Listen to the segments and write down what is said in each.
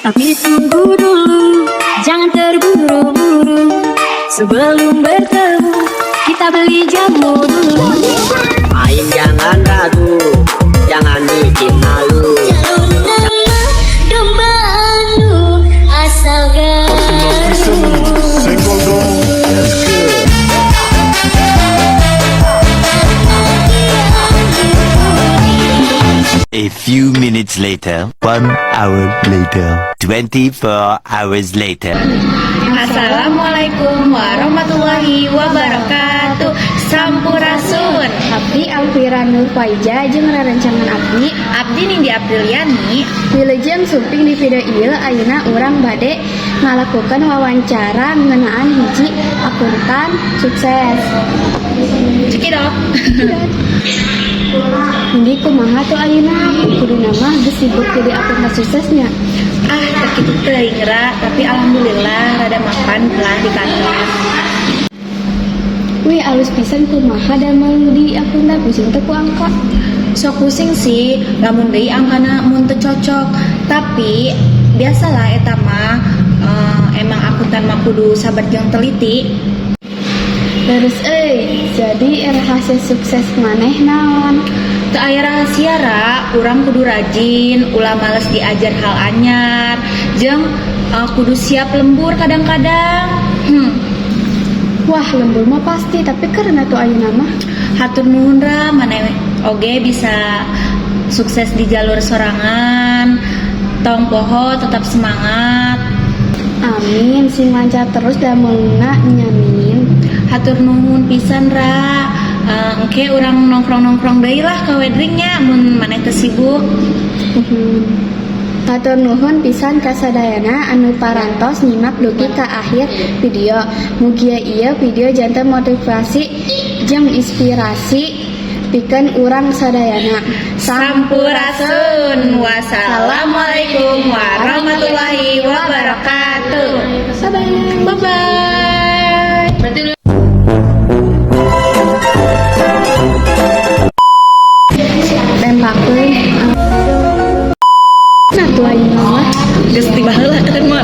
Tapi tunggu dulu, jangan terburu-buru. Sebelum bertemu, kita beli jamu dulu. Main jangan ragu, jangan bikin malu. Jalur nama domba anu asal garu. Single dong, that's good. A few minutes later, 1 hour later, 24 hours later. Assalamualaikum warahmatullahi wabarakatuh. Sampurasun. Abdi Alfira Nur Faiza jeung rerencangan Abdi Nindi Apriliani. Wilujeng suping di video ieu ayeuna urang bade ngalakukan wawancara ngeunaan hiji akuntan sukses. Cekidot. Hindi kumaha tuh ayeuna kuduna mah geus sibuk jadi akuntan suksesnya. Tak kitu teuing ra, tapi alhamdulillah rada mapan lah di kantor. Wih alus pisan kumaha damel di akuntan pusing teh ku angka. Sok pusing sih, lamun deui angkana mun teu cocok. Tapi biasalah eta mah emang akuntan mah kudu sabar jeung teliti. Terus jadi rahasia sukses maneh naon? Teu aya rahasia ra, urang kudu rajin, ulah males diajar hal anyar, jeung kudu siap lembur kadang-kadang. Wah lembur mah pasti, tapi karena tuh ayeuna mah Hatur nuhun ra, maneh oge bisa sukses di jalur sorangan. Tong poho tetap semangat. amin sing lancar terus damelna nyamin. Hatur nuhun pisan ra. Engke urang nongkrong-nongkrong deui lah ka weddingnya mun maneh teu sibuk. Hatur nuhun pisan ka sadayana anu parantos nyimak dugi ka akhir video. Mugia ieu video janten motivasi jeung inspirasi pikeun urang sadayana. Sampurasun. Wassalamualaikum warahmatullahi wabarakatuh. Bye-bye. Bye-bye. Berarti Tembakeun. Nah tuh ayeuna mah geus tiba heula kan mah.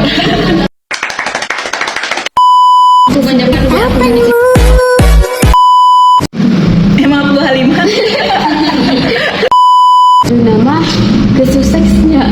Apa nih? Emang Bu Halimah. ayeuna mah geus suksesnya.